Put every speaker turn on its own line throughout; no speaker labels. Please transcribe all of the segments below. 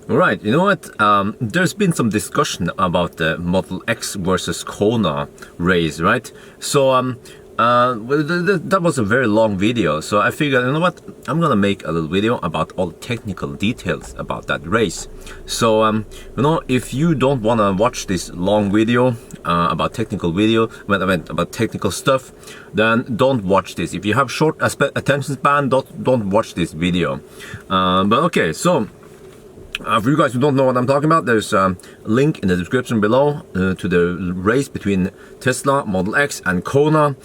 Right, you know what? There's been some discussion about the Model X versus Kona race, right? So, that was a very long video. So I figured, you know what? I'm gonna make a little video about all the technical details about that race. So, you know, if you don't wanna watch this long video about technical about technical stuff, then don't watch this. If you have short attention span, don't watch this video. But okay, so. For you guys who don't know what I'm talking about, there's a link in the description below to the race between Tesla, Model X and Kona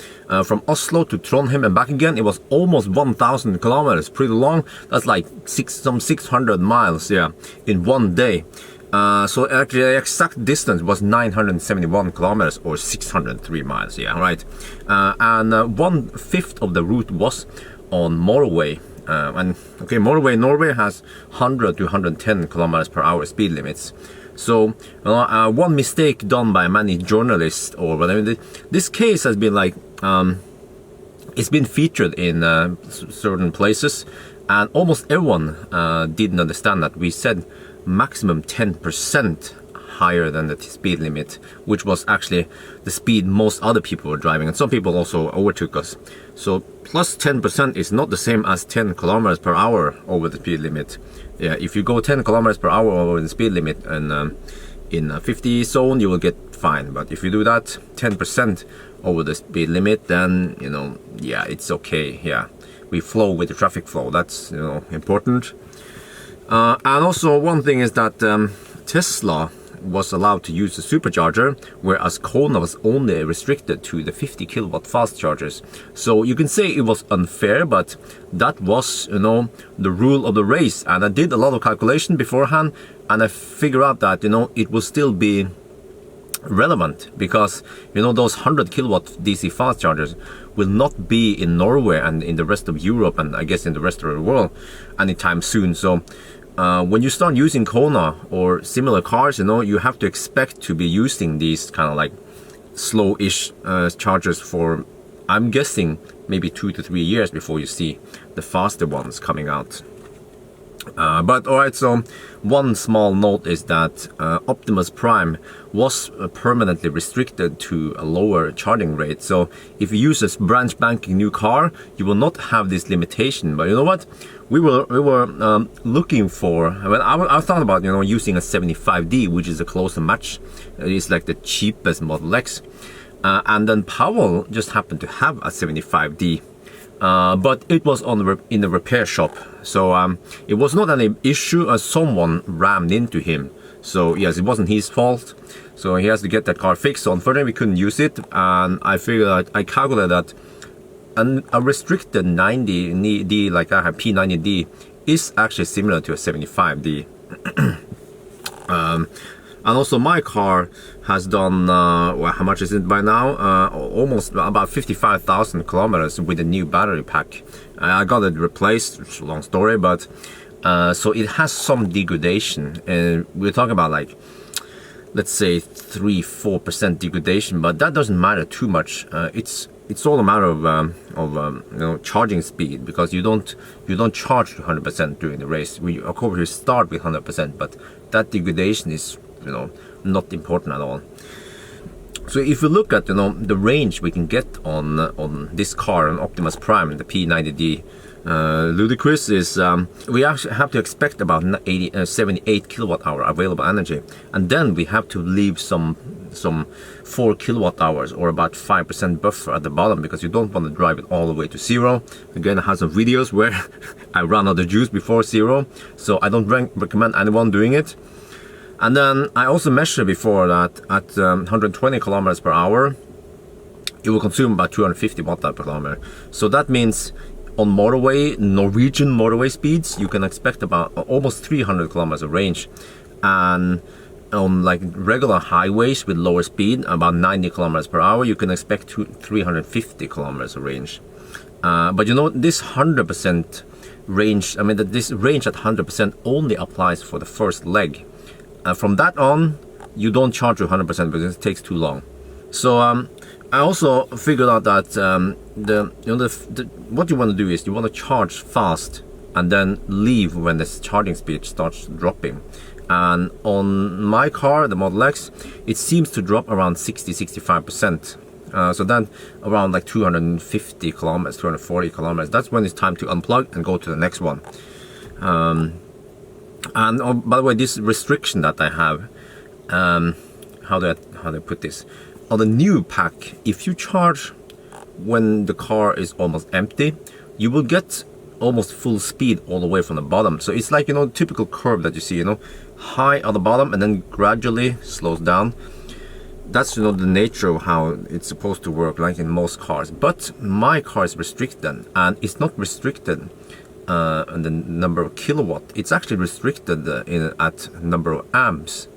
from Oslo to Trondheim and back again. It was almost 1,000 kilometers, pretty long. That's like some 600 miles, yeah, in one day. So actually the exact distance was 971 kilometers or 603 miles, yeah, right. And 1/5 of the route was on motorway. And okay, motorway in Norway has 100 to 110 kilometers per hour speed limits. So one mistake done by many journalists or whatever, this case has been like it's been featured in certain places, and almost everyone didn't understand that we said maximum 10% higher than the speed limit, which was actually the speed most other people were driving, and some people also overtook us. So plus 10% is not the same as 10 kilometers per hour over the speed limit. Yeah, if you go 10 kilometers per hour over the speed limit and in a 50 zone, you will get fine. But if you do that 10% over the speed limit, then, you know, yeah, it's okay. Yeah, we flow with the traffic flow. That's, you know, important. And also one thing is that Tesla was allowed to use the supercharger, whereas Kona was only restricted to the 50 kilowatt fast chargers. So you can say it was unfair, but that was, you know, the rule of the race. And I did a lot of calculation beforehand, and I figured out that, you know, it will still be relevant because, you know, those 100 kilowatt DC fast chargers will not be in Norway and in the rest of Europe, and I guess in the rest of the world anytime soon. So when you start using Kona or similar cars, you know, you have to expect to be using these kind of like slow-ish chargers for, I'm guessing, maybe 2 to 3 years before you see the faster ones coming out. But alright, so one small note is that Optimus Prime was permanently restricted to a lower charging rate. So if you use a brand spanking new car, you will not have this limitation. But you know what? We were looking for, I thought about, you know, using a 75D, which is a closer match. It's like the cheapest Model X. And then Pawel just happened to have a 75D. But it was in the repair shop, so it was not any issue as someone rammed into him. So yes, it wasn't his fault. So he has to get that car fixed. So unfortunately, we couldn't use it, and I figured out, I calculated that a restricted 90D like I have P90D is actually similar to a 75D. And also my car has done, well, how much is it by now? Almost about 55,000 kilometers with a new battery pack. I got it replaced, it's a long story, but so it has some degradation. And we're talking about like, let's say 3-4% degradation, but that doesn't matter too much. It's all a matter of you know, charging speed, because you don't charge to 100% during the race. Of course we start with 100%, but that degradation is, you know, not important at all. So if you look at, you know, the range we can get on this car, on Optimus Prime, the P90D, ludicrous is we actually have to expect about 78 kilowatt hour available energy, and then we have to leave some 4 kilowatt hours or about 5% buffer at the bottom, because you don't want to drive it all the way to zero. Again, I have some videos where I ran out of juice before zero, so I don't recommend anyone doing it. And then I also measured before that at 120 kilometers per hour, it will consume about 250 watt per kilometer. So that means on motorway, Norwegian motorway speeds, you can expect about almost 300 kilometers of range. And on like regular highways with lower speed, about 90 kilometers per hour, you can expect 350 kilometers of range. But you know, this 100% range, I mean, this range at 100% only applies for the first leg. From that on, you don't charge to 100% because it takes too long. So I also figured out that what you want to do is you want to charge fast and then leave when the charging speed starts dropping. And on my car, the Model X, it seems to drop around 60-65%. So then around like 250 kilometers, 240 kilometers, that's when it's time to unplug and go to the next one. And oh, by the way, this restriction that I have, how do I put this? On the new pack, if you charge when the car is almost empty, you will get almost full speed all the way from the bottom. So it's like, you know, typical curve that you see, you know, high at the bottom and then gradually slows down. That's, you know, the nature of how it's supposed to work, like in most cars. But my car is restricted, and it's not restricted in the number of kilowatt. It's actually restricted at number of amps,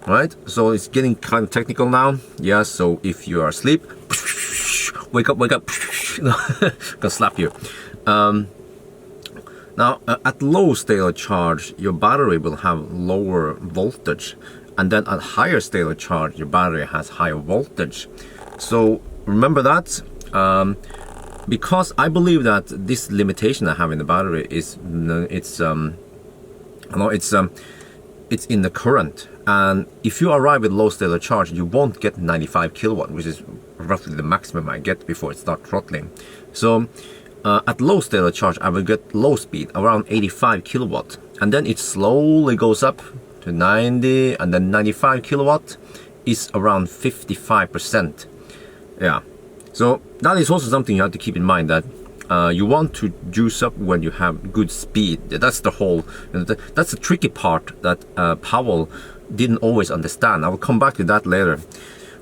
right? So it's getting kind of technical now. Yeah, so if you are asleep, wake up, gonna slap you. Now, at low state of charge, your battery will have lower voltage, and then at higher state of charge, your battery has higher voltage. So remember that, because I believe that this limitation I have in the battery is it's in the current. And if you arrive at low state of charge, you won't get 95 kilowatt, which is roughly the maximum I get before it starts throttling. So at low state of charge, I will get low speed, around 85 kilowatt. And then it slowly goes up to 90, and then 95 kilowatt is around 55%. Yeah. So that is also something you have to keep in mind, that you want to juice up when you have good speed. That's the whole, that's the tricky part that Pawel didn't always understand. I will come back to that later.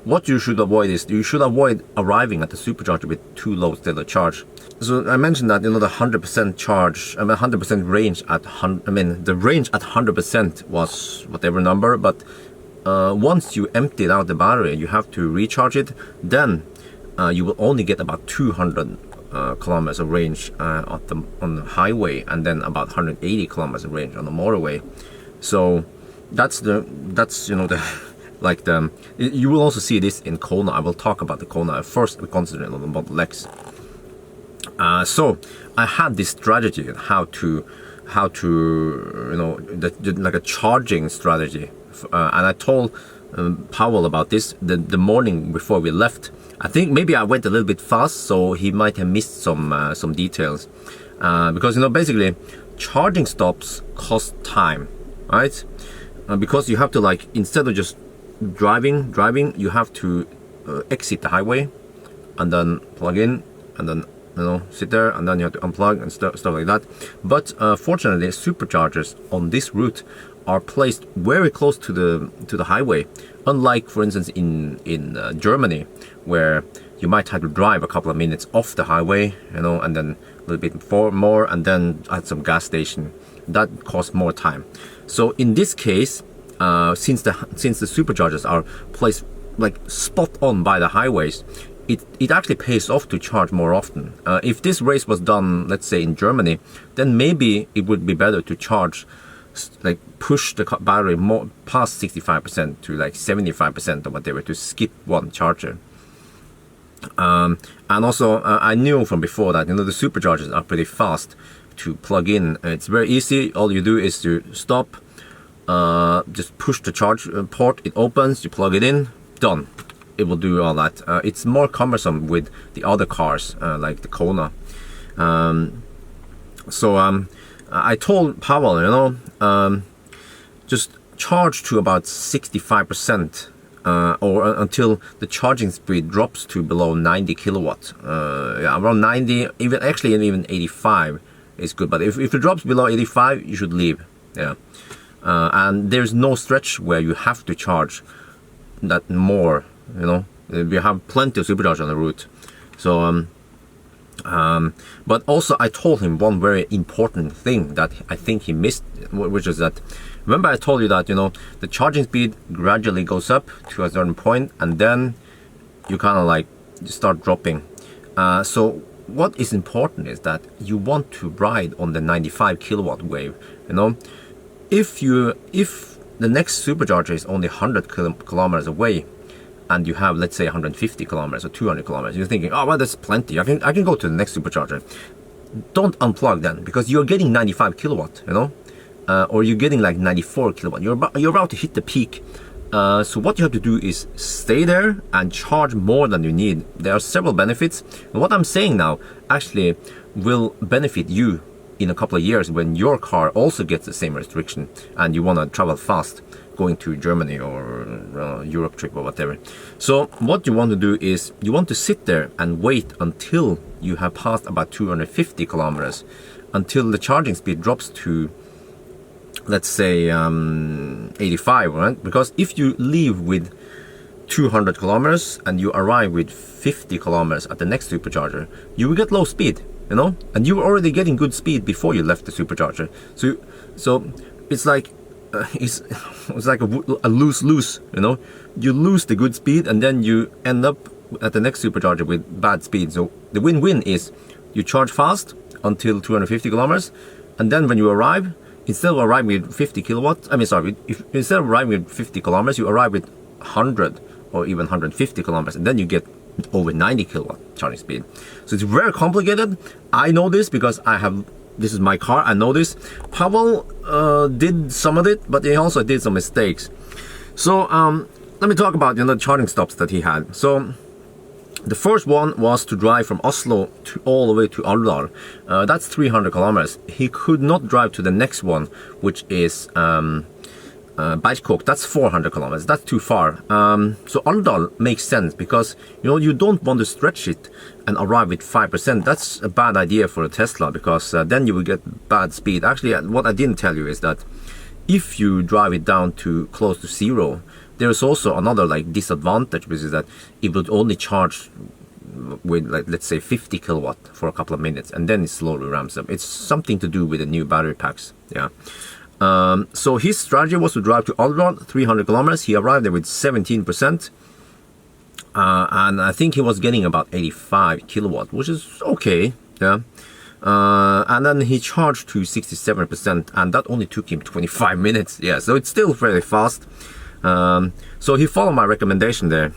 What you should avoid is, you should avoid arriving at the supercharger with too low state of charge. So I mentioned that, you know, the 100% charge, 100% range at the range at 100% was whatever number, but once you emptied out the battery, you have to recharge it, then you will only get about 200 kilometers of range on the highway, and then about 180 kilometers of range on the motorway. So that's you know, the like you will also see this in Kona. I will talk about the Kona. First, we concentrate on the Model X. So I had this strategy how to you know, like a charging strategy, and I told Pawel about this the morning before we left. I think maybe I went a little bit fast, so he might have missed some details, because, you know, basically charging stops cost time, right? Because you have to, like, instead of just driving, you have to exit the highway and then plug in, and then, you know, sit there, and then you have to unplug and stuff like that. But fortunately, superchargers on this route are placed very close to the highway, unlike, for instance, in Germany, where you might have to drive a couple of minutes off the highway, you know, and then a little bit more, and then at some gas station. That costs more time. So in this case, since the superchargers are placed like spot on by the highways, it actually pays off to charge more often. If this race was done, let's say, in Germany, then maybe it would be better to charge, like, push the battery more past 65% to like 75% or whatever, to skip one charger. And also, I knew from before that, you know, the superchargers are pretty fast to plug in. It's very easy. All you do is to stop, just push the charge port, it opens, you plug it in, done. It will do all that. It's more cumbersome with the other cars, like the Kona. So I told Pawel, you know, just charge to about 65%, or until the charging speed drops to below 90 kilowatt. Yeah, around 90, even 85 is good. But if it drops below 85, you should leave. Yeah, and there's no stretch where you have to charge that more. You know, we have plenty of superchargers on the route. So but also I told him one very important thing that I think he missed, which is that, remember I told you that, you know, the charging speed gradually goes up to a certain point, and then you kind of like start dropping. So what is important is that you want to ride on the 95 kilowatt wave. You know, if the next supercharger is only 100 kilometers away, and you have, let's say, 150 kilometers or 200 kilometers, you're thinking, oh well, that's plenty, I can go to the next supercharger. don't unplug then, because you're getting 95 kilowatt, you know, or you're getting like 94 kilowatt. You're about to hit the peak. So what you have to do is stay there and charge more than you need. There are several benefits. And what I'm saying now actually will benefit you in a couple of years when your car also gets the same restriction and you want to travel fast, going to Germany or Europe trip or whatever. So what you want to do is you want to sit there and wait until you have passed about 250 kilometers, until the charging speed drops to, let's say 85, right? Because if you leave with 200 kilometers and you arrive with 50 kilometers at the next supercharger, you will get low speed, you know, and you were already getting good speed before you left the supercharger. So it's like it's like a lose-lose, you know. You lose the good speed and then you end up at the next supercharger with bad speed. So the win-win is you charge fast until 250 kilometers, and then when you arrive, instead of arriving with 50 kilowatts, instead of arriving with 50 kilometers, you arrive with 100 or even 150 kilometers, and then you get over 90 kilowatt charging speed. So it's very complicated. I know this because this is my car. I know this. Pawel did some of it, but he also did some mistakes. So let me talk about the charging stops that he had. So the first one was to drive from Oslo all the way to Alvdal. That's 300 kilometers. He could not drive to the next one, which is Bajkok. That's 400 kilometers. That's too far. So Alvdal makes sense because you don't want to stretch it and arrive with 5%. That's a bad idea for a Tesla, because then you will get bad speed. Actually, what I didn't tell you is that if you drive it down to close to zero, there is also another disadvantage, which is that it would only charge with let's say 50 kilowatt for a couple of minutes, and then it slowly ramps up. It's something to do with the new battery packs. Yeah. So his strategy was to drive to Alvdal, 300 kilometers. He arrived there with 17%, and I think he was getting about 85 kilowatt, which is okay. Yeah. And then he charged to 67%, and that only took him 25 minutes. Yeah, so it's still very fast. So he followed my recommendation there.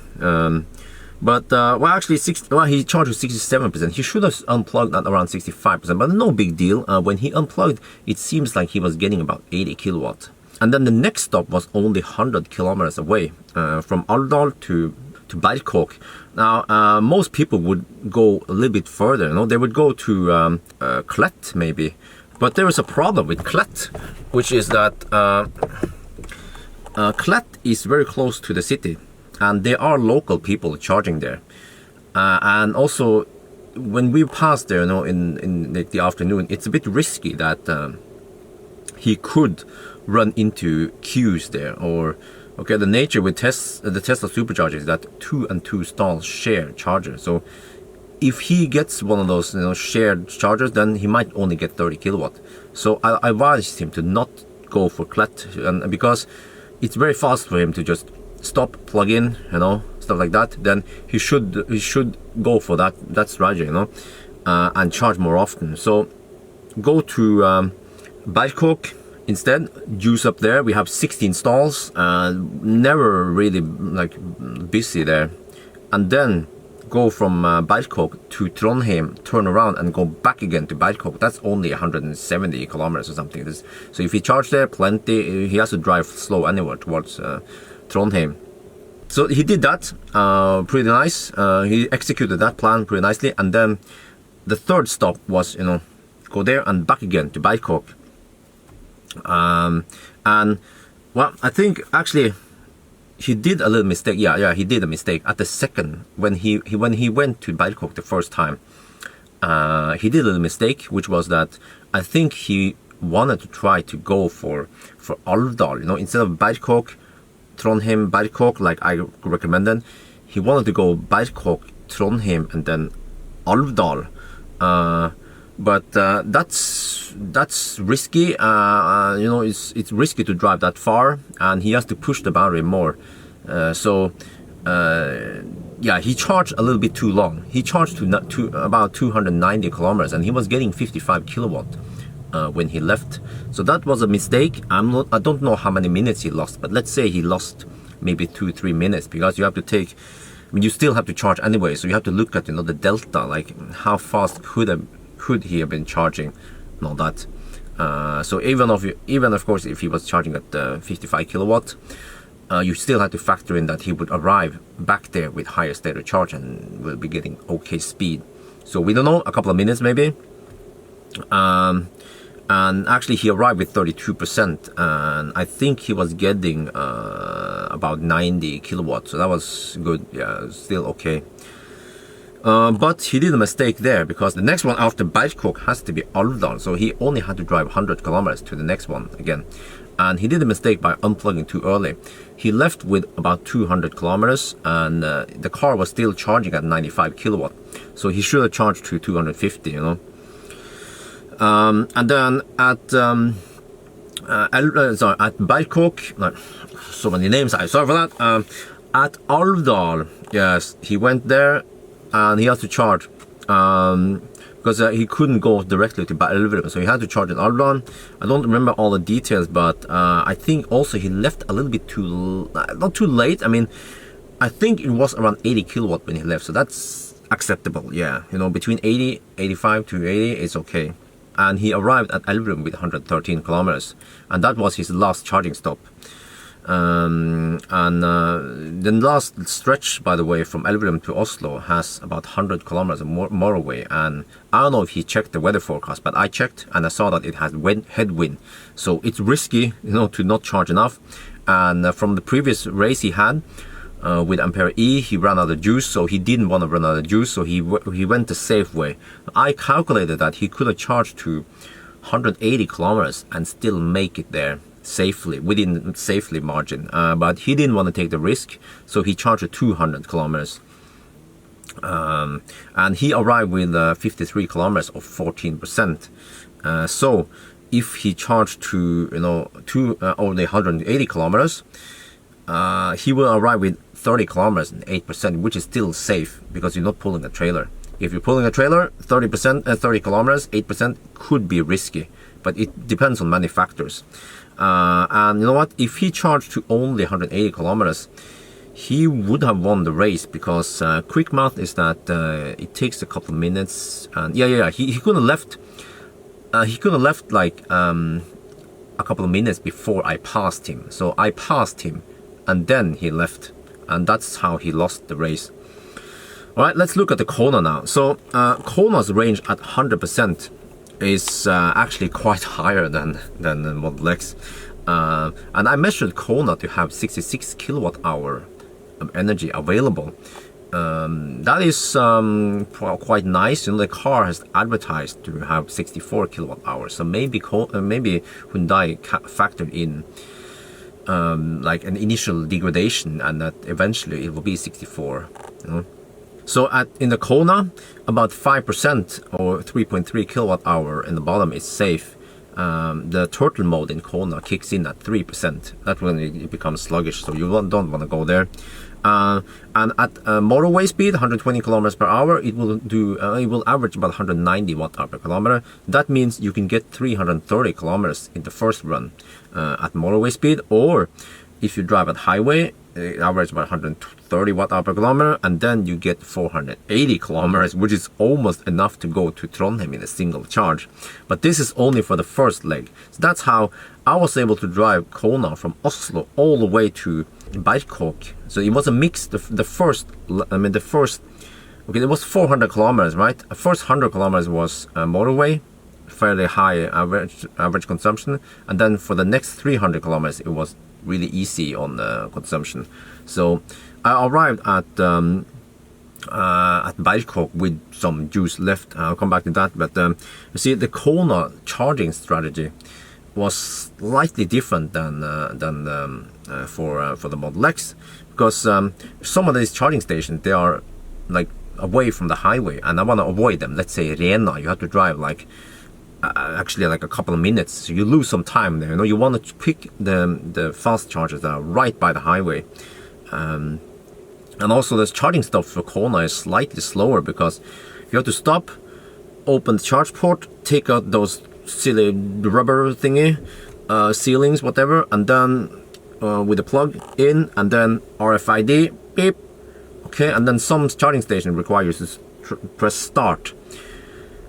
But he charged to 67%. He should have unplugged at around 65%, but no big deal. When he unplugged, it seems like he was getting about 80 kilowatt. And then the next stop was only 100 kilometers away, from Alvdal to Bajkok. Now, most people would go a little bit further. They would go to Klet maybe, but there is a problem with Klet, which is that Klet is very close to the city, and there are local people charging there. And also, when we passed there, in the afternoon, it's a bit risky that he could run into queues there. Or the nature with the Tesla supercharger is that 2 and 2 stalls share charger. So if he gets one of those shared chargers, then he might only get 30 kilowatt. So I advised him to not go for Klet, and because it's very fast for him to just stop, plug in, stuff like that. Then he should go for that strategy, and charge more often. So go to Bajkok instead. Juice up there. We have 16 stalls. Never really busy there. And then go from Bajkok to Trondheim, turn around and go back again to Bajkok. That's only 170 kilometers or something. So if he charged there, plenty. He has to drive slow anywhere towards Trondheim. So he did that, pretty nice. He executed that plan pretty nicely. And then the third stop was, go there and back again to Bajkok. And well, I think actually he did a little mistake. Yeah, he did a mistake at the second when he went to Bajkok the first time. He did a little mistake, which was that I think he wanted to try to go for Alvdal. Instead of Bajkok, Trondheim, Bajkok, like I recommended, he wanted to go Bajkok, Trondheim, and then Alvdal. But that's risky. It's risky to drive that far, and he has to push the boundary more. He charged a little bit too long. He charged to about 290 kilometers, and he was getting 55 kilowatt when he left. So that was a mistake. I don't know how many minutes he lost, but let's say he lost maybe 2-3 minutes, because you have to take. You still have to charge anyway, so you have to look at the delta, like how fast could could he have been charging and all that. So even of course if he was charging at 55 kilowatt, you still had to factor in that he would arrive back there with higher state of charge and will be getting okay speed. So we don't know, a couple of minutes maybe. And actually he arrived with 32%, and I think he was getting about 90 kilowatts, so that was good. Yeah, still okay. But he did a mistake there, because the next one after Bangkok has to be Alvdal, so he only had to drive 100 kilometers to the next one again. And he did a mistake by unplugging too early. He left with about 200 kilometers, and the car was still charging at 95 kilowatt, so he should have charged to 250, you know. And then at Bangkok, so many names, sorry for that. At Alvdal, yes, he went there and he had to charge because he couldn't go directly to Elverum, so he had to charge in Alvdal. I don't remember all the details, but I think also he left a little bit not too late. I mean, I think it was around 80 kilowatt when he left, so that's acceptable. Yeah, you know, between 85 to 80 is okay. And he arrived at Elverum with 113 kilometers, and that was his last charging stop. The last stretch, by the way, from Elverum to Oslo has about 100 kilometers more away. And I don't know if he checked the weather forecast, but I checked and I saw that it has headwind, so it's risky, you know, to not charge enough. And from the previous race he had with Ampere E, he ran out of juice, so he didn't want to run out of juice, so he went the safe way. I calculated that he could have charged to 180 kilometers and still make it there safely, within safely margin, but he didn't want to take the risk, so he charged at 200 kilometers. And he arrived with 53 kilometers or 14%. So if he charged to, you know, only 180 kilometers, he will arrive with 30 kilometers and 8%, which is still safe because you're not pulling a trailer. If you're pulling a trailer, 30 kilometers, 8% could be risky, but it depends on many factors. And you know what? If he charged to only 180 kilometers, he would have won the race, because quick math is that it takes a couple of minutes. And he could have left. He could have left like a couple of minutes before I passed him. So I passed him, and then he left, and that's how he lost the race. All right, let's look at the Kona now. So Kona's range at 100% is actually quite higher than the Model X. And I measured Kona to have 66 kilowatt hour of energy available. That is quite nice. You know, the car has advertised to have 64 kilowatt hours, so maybe Hyundai factored in like an initial degradation, and that eventually it will be 64. You know? So in the Kona, about 5% or 3.3 kilowatt hour in the bottom is safe. The turtle mode in Kona kicks in at 3%. That's when it becomes sluggish, so you don't want to go there. And at motorway speed, 120 kilometers per hour, it will average about 190 watt-hour per kilometer. That means you can get 330 kilometers in the first run at motorway speed, or if you drive at highway, it averages about 130 watt-hour per kilometer, and then you get 480 kilometers, which is almost enough to go to Trondheim in a single charge. But this is only for the first leg. So that's how I was able to drive Kona from Oslo all the way to Bangkok. So it was a mix. It was 400 kilometers, right? The first 100 kilometers was motorway, fairly high average consumption, and then for the next 300 kilometers, it was really easy on consumption. So I arrived at Bangkok with some juice left. I'll come back to that. But you see, the Kona charging strategy was slightly different than for the Model X, because some of these charging stations, they are like away from the highway, and I want to avoid them. Let's say Rena, you have to drive like actually like a couple of minutes, so you lose some time there. You know, you want to pick the fast chargers that are right by the highway. And also this charging stuff for Kona is slightly slower, because you have to stop, open the charge port, take out those silly rubber thingy sealings, whatever, and then with the plug in, and then RFID, beep, okay, and then some charging station requires you to press start.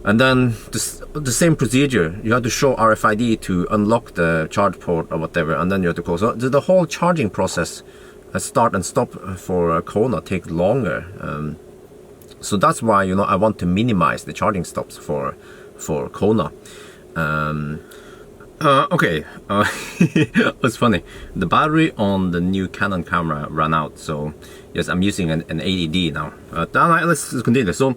And then the same procedure, you have to show RFID to unlock the charge port or whatever, and then you have to call. So the whole charging process, start and stop for Kona, takes longer. So that's why, you know, I want to minimize the charging stops for Kona. Okay, it's funny. The battery on the new Canon camera ran out, so yes, I'm using an 80D now. Let's continue. So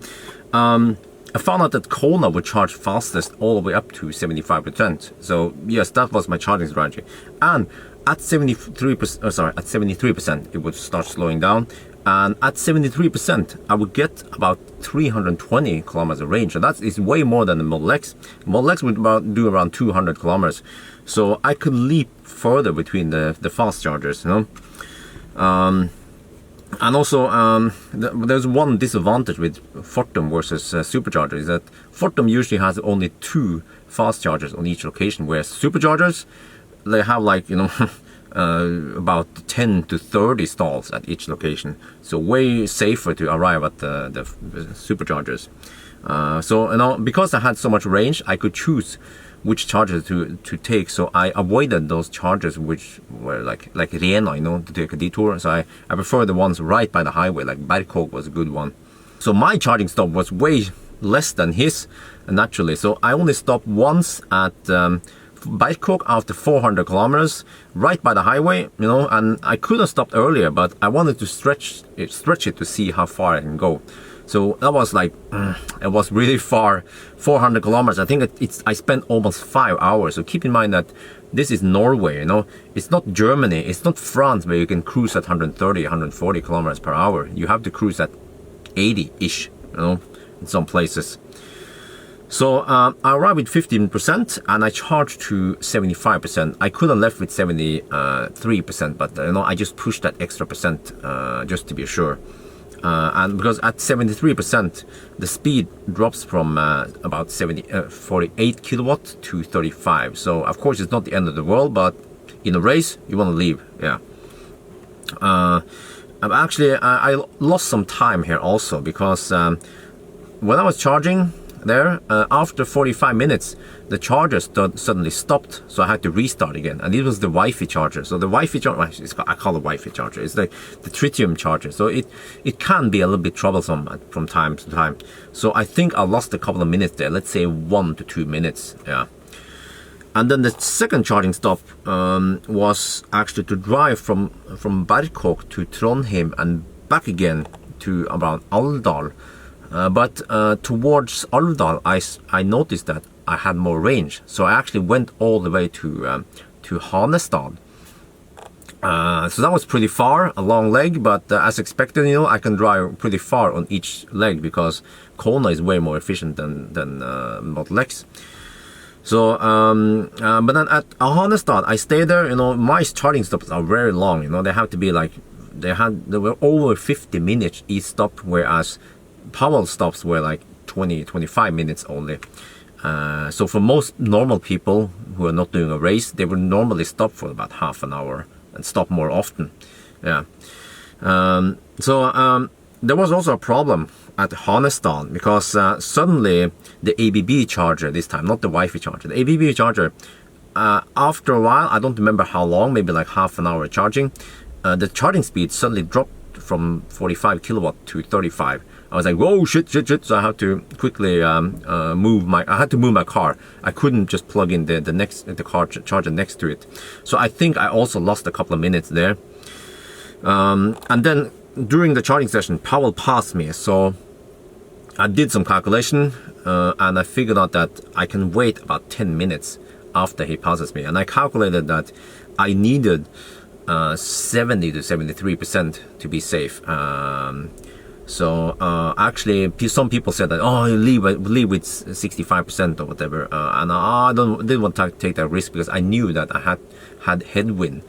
I found out that Kona would charge fastest all the way up to 75%. So yes, that was my charging strategy. And at 73%, it would start slowing down. And at 73%, I would get about 320 kilometers of range. So that is way more than the Model X. Model X would do around 200 kilometers. So I could leap further between the fast chargers, you know. And also, there's one disadvantage with Fortum versus superchargers, is that Fortum usually has only 2 fast chargers on each location, whereas superchargers, they have, like, you know, about 10 to 30 stalls at each location. So way safer to arrive at the superchargers. So, you know, because I had so much range, I could choose which chargers to take. So I avoided those chargers which were like Rena, you know, to take a detour. So I prefer the ones right by the highway, like Berkåk was a good one. So my charging stop was way less than his, naturally. So I only stopped once at Berkåk after 400 kilometers, right by the highway, you know, and I could have stopped earlier, but I wanted to stretch it to see how far I can go. So that was like, it was really far, 400 kilometers. I think I spent almost 5 hours. So keep in mind that this is Norway, you know. It's not Germany, it's not France where you can cruise at 130, 140 kilometers per hour. You have to cruise at 80-ish, you know, in some places. So I arrived with 15% and I charged to 75%. I could have left with 73%, but you know, I just pushed that extra percent just to be sure. And because at 73%, the speed drops from about 48 kilowatt to 35. So of course it's not the end of the world, but in a race you want to leave. Yeah. Actually, I lost some time here also because when I was charging there, after 45 minutes, the charger suddenly stopped, so I had to restart again. And it was the Wi-Fi charger. So the Wi-Fi charger, I call it Wi-Fi charger. It's like the tritium charger. So it can be a little bit troublesome from time to time. So I think I lost a couple of minutes there. Let's say 1 to 2 minutes. Yeah. And then the second charging stop was actually to drive from Berkåk to Trondheim and back again to around Alvdal. But towards Alvdal, I noticed that I had more range, so I actually went all the way to Hanestad. So that was pretty far, a long leg, but as expected, you know, I can drive pretty far on each leg because Kona is way more efficient than Model X. So, but then at Hanestad, I stayed there. You know, my charging stops are very long. You know, they have to be like they were over 50 minutes each stop, whereas Pawel stops were like 20-25 minutes only. So for most normal people who are not doing a race, they would normally stop for about half an hour and stop more often. Yeah. There was also a problem at Hanestad because suddenly the ABB charger this time, not the Wi-Fi charger, the ABB charger, after a while, I don't remember how long, maybe like half an hour charging, the charging speed suddenly dropped from 45 kilowatt to 35. I was like, whoa, shit. So I had to quickly move my car. I couldn't just plug in the car charger next to it. So I think I also lost a couple of minutes there. And then during the charging session, Pawel passed me. So I did some calculation and I figured out that I can wait about 10 minutes after he passes me. And I calculated that I needed 70 to 73% to be safe. Actually, some people said that, oh, you leave with 65% or whatever, and I didn't want to take that risk because I knew that I had headwind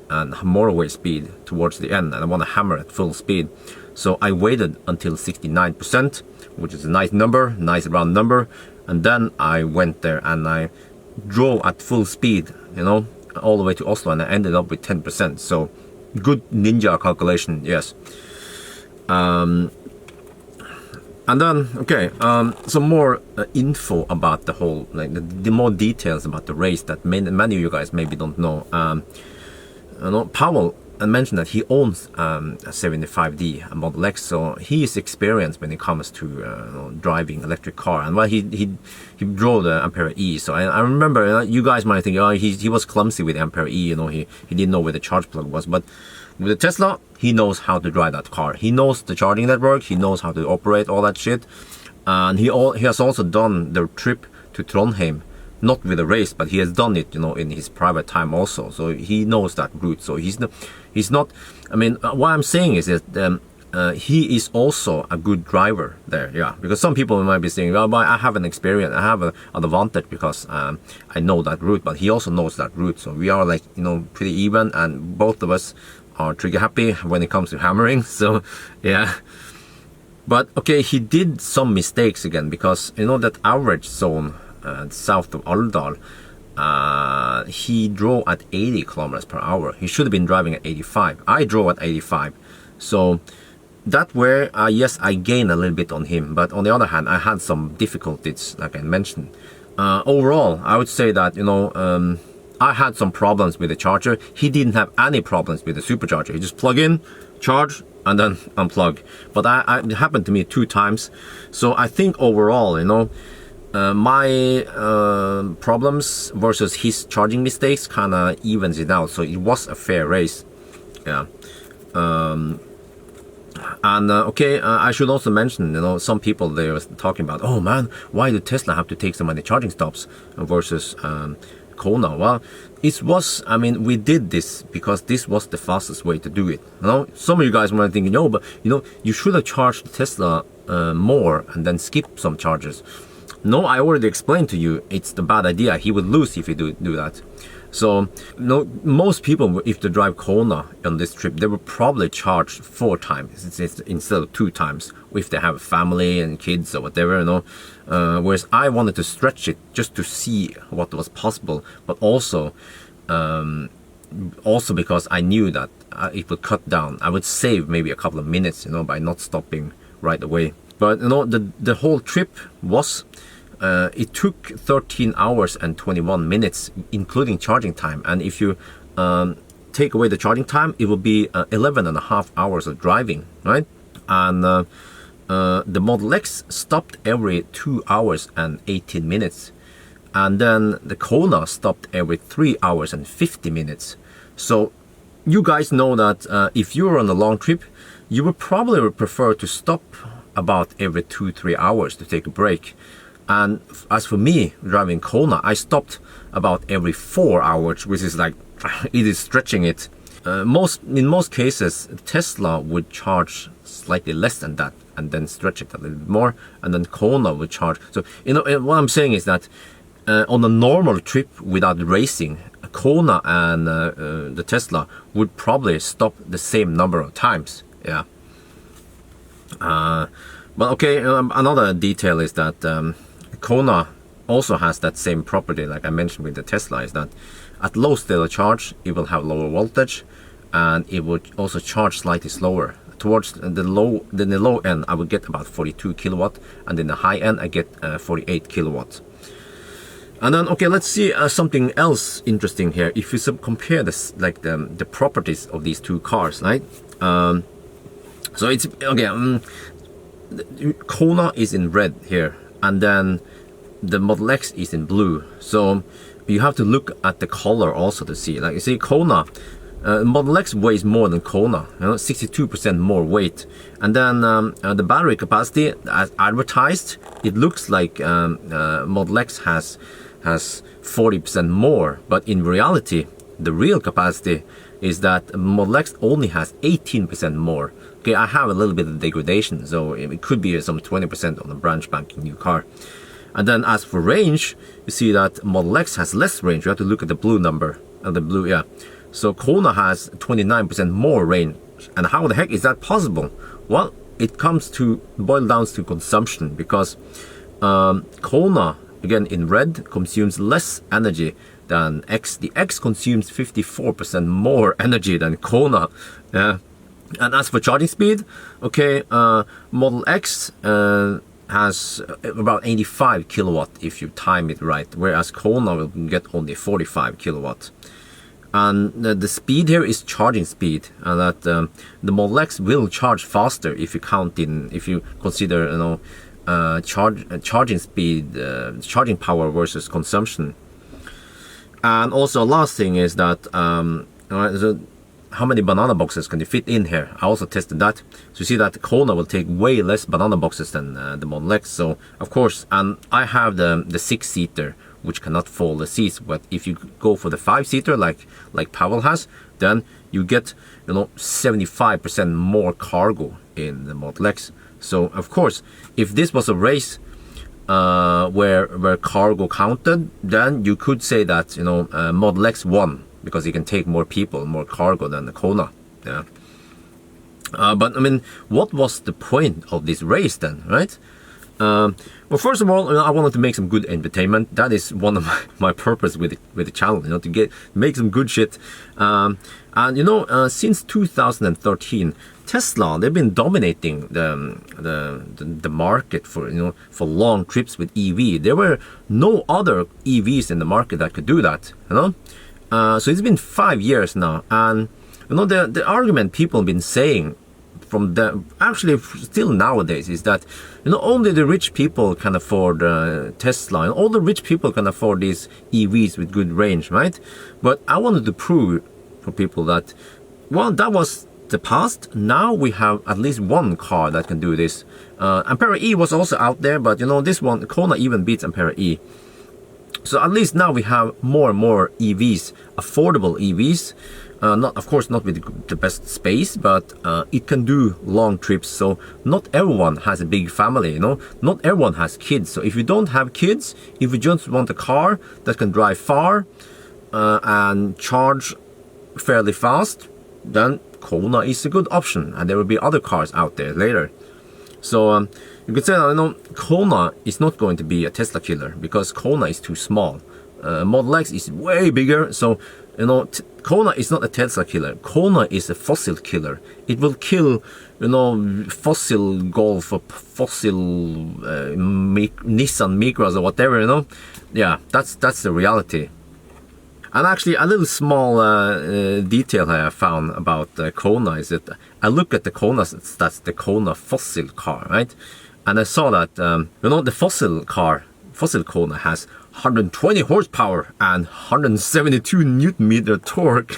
and motorway speed towards the end, and I want to hammer at full speed. So I waited until 69%, which is a nice number, nice round number, and then I went there and I drove at full speed, you know, all the way to Oslo, and I ended up with 10%. So good ninja calculation, yes. And then, okay, some more info about the whole, like the more details about the race that many of you guys maybe don't know. Pawel mentioned that he owns a 75D, a Model X, so he is experienced when it comes to driving electric car. And well, he drove the Ampere E, so I remember you guys might think, oh, he was clumsy with Ampere E, he didn't know where the charge plug was, but with the Tesla, he knows how to drive that car. He knows the charging network, he knows how to operate all that shit, and he has also done the trip to Trondheim, not with a race, but he has done it, in his private time also. So he knows that route. So he's not. I mean, what I'm saying is that he is also a good driver there. Yeah, because some people might be saying, well, but I have an experience, I have an advantage because I know that route, but he also knows that route. So we are like, pretty even, and both of us are trigger happy when it comes to hammering. So yeah. But okay, he did some mistakes again, because that average zone south of Alvdal, he drove at 80 kilometers per hour. He should have been driving at 85. I drove at 85. So that way, yes, I gained a little bit on him. But on the other hand, I had some difficulties, like I mentioned. Overall, I would say that, I had some problems with the charger. He didn't have any problems with the supercharger. He just plug in, charge, and then unplug. But it happened to me 2 times. So I think overall, my problems versus his charging mistakes kind of evens it out. So it was a fair race. Yeah. Okay, I should also mention, some people, they were talking about, oh man, why did Tesla have to take so many charging stops versus Kona? Well, it was, we did this because this was the fastest way to do it. Some of you guys might think, no, but you should have charged Tesla more and then skip some charges. No, I already explained to you, it's the bad idea. He would lose if he do that. So, most people, if they drive Kona on this trip, they will probably charge 4 times instead of 2 times, if they have a family and kids or whatever, whereas I wanted to stretch it just to see what was possible, but also because I knew that it would cut down. I would save maybe a couple of minutes, by not stopping right away. But the whole trip was, it took 13 hours and 21 minutes, including charging time. And if you take away the charging time, it will be 11.5 hours of driving, right? And the Model X stopped every 2 hours and 18 minutes. And then the Kona stopped every 3 hours and 50 minutes. So you guys know that if you're on a long trip, you would probably prefer to stop about every 2-3 hours to take a break. And as for me, driving Kona, I stopped about every 4 hours, which is like, it is stretching it. In most cases, Tesla would charge slightly less than that and then stretch it a little bit more, and then Kona would charge. So, what I'm saying is that on a normal trip without racing, Kona and the Tesla would probably stop the same number of times. Yeah. But okay, another detail is that Kona also has that same property, like I mentioned with the Tesla, is that at low state of charge, it will have lower voltage, and it would also charge slightly slower. Towards the low end, I would get about 42 kilowatt, and in the high end, I get 48 kilowatt. And then, okay, let's see something else interesting here. If you compare this, like the properties of these 2 cars, right? So it's, okay, Kona is in red here, and then the Model X is in blue. So you have to look at the color also to see. Like you see, Kona, Model X weighs more than Kona, 62% more weight. And then the battery capacity, as advertised, it looks like Model X has 40% more, but in reality, the real capacity is that Model X only has 18% more. Okay, I have a little bit of degradation, so it could be some 20% on a brand spanking new car. And then as for range, you see that Model X has less range. You have to look at the blue number, the blue, yeah. So Kona has 29% more range. And how the heck is that possible? Well, it boils down to consumption, because Kona, again in red, consumes less energy than X. The X consumes 54% more energy than Kona. Yeah. And as for charging speed, okay, Model X has about 85 kilowatt if you time it right, whereas Kona will get only 45 kilowatt. And the speed here is charging speed, and that the Model X will charge faster if you consider, you know, charging speed, charging power versus consumption. And also last thing is that so how many banana boxes can you fit in here? I also tested that. So you see that Kona will take way less banana boxes than the Model X. So of course, and I have the 6-seater, which cannot fold the seats. But if you go for the 5-seater, like Pawel has, then you get, you know, 75% more cargo in the Model X. So of course, if this was a race where cargo counted, then you could say that, you know, Model X won, because you can take more people, more cargo than the Kona. Yeah. But I mean, what was the point of this race then, right? Well, first of all, I wanted to make some good entertainment. That is one of my purpose with the channel, you know, to make some good shit. And you know, since 2013, Tesla, they've been dominating the market for, you know, for long trips with EV. There were no other EVs in the market that could do that, you know. So it's been 5 years now, and you know, the argument people have been saying from the actually still nowadays is that, you know, only the rich people can afford Tesla, and all the rich people can afford these EVs with good range, right? But I wanted to prove for people that, well, that was the past. Now we have at least one car that can do this. Ampere E was also out there, but you know, this one, Kona, even beats Ampere E. So at least now we have more and more EVs, affordable EVs. Not, of course, not with the best space, but it can do long trips. So not everyone has a big family, you know. Not everyone has kids. So if you don't have kids, if you just want a car that can drive far and charge fairly fast, then Kona is a good option. And there will be other cars out there later. So you could say, you know, Kona is not going to be a Tesla killer because Kona is too small. Model X is way bigger, so you know, Kona is not a Tesla killer. Kona is a fossil killer. It will kill, you know, fossil Golf or fossil Nissan Micras or whatever, you know. Yeah, that's the reality. And actually, a little small detail I found about Kona is that I look at the Kona, that's the Kona fossil car, right? And I saw that, you know, the fossil Kona has 120 horsepower and 172 Newton-meter torque,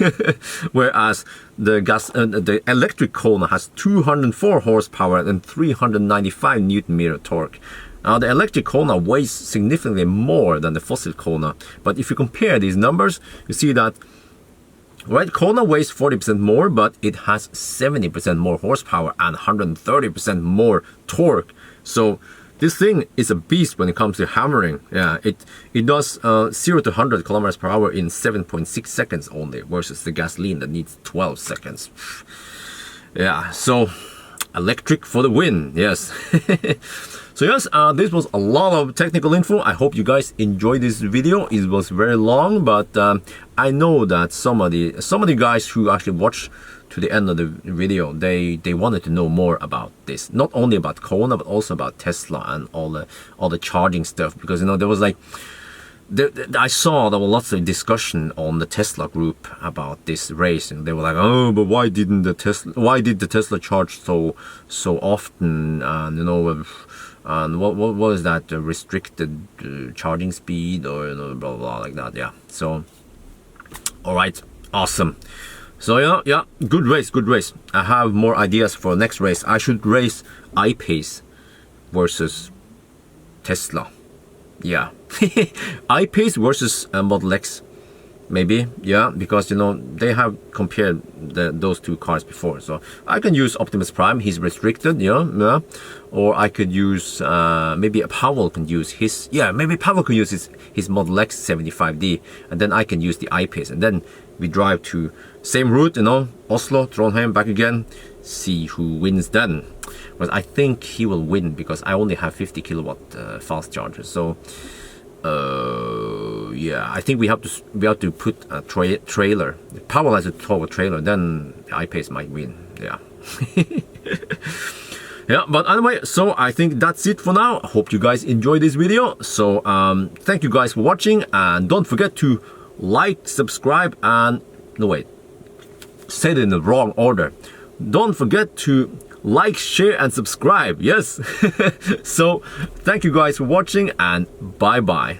whereas the electric Kona has 204 horsepower and 395 Newton-meter torque. Now, the electric Kona weighs significantly more than the fossil Kona, but if you compare these numbers, you see that, right, Kona weighs 40% more, but it has 70% more horsepower and 130% more torque. So this thing is a beast when it comes to hammering. Yeah, it does 0 to 100 kilometers per hour in 7.6 seconds only, versus the gasoline that needs 12 seconds. Yeah, so electric for the win, yes. So yes, this was a lot of technical info. I hope you guys enjoyed this video. It was very long, but I know that some of the guys who actually watched to the end of the video, they wanted to know more about this, not only about Kona but also about Tesla and all the charging stuff, because you know, there was like I saw there were lots of discussion on the Tesla group about this race, and they were like, oh, but why did the Tesla charge so often, and you know, and what was that restricted charging speed, or you know, blah blah like that. Yeah, so all right, awesome. So yeah, good race. I have more ideas for next race. I should race I-Pace versus Tesla. Yeah, I-Pace versus Model X, maybe. Yeah, because you know, they have compared those two cars before. So I can use Optimus Prime. He's restricted. Yeah. Or I could use maybe Pawel can use his. Yeah, maybe Pawel can use his Model X 75D, and then I can use the I-Pace, and then we drive to same route, you know, Oslo, Trondheim, back again. See who wins then. But I think he will win because I only have 50 kilowatt fast charger. So yeah, I think we have to put a trailer. If Pawel has to tow a trailer, then the I-Pace might win. Yeah. Yeah, but anyway, so I think that's it for now. Hope you guys enjoyed this video. So thank you guys for watching, and don't forget to like, subscribe, and no wait, said it in the wrong order. Don't forget to like, share, and subscribe. Yes. So thank you guys for watching, and bye bye.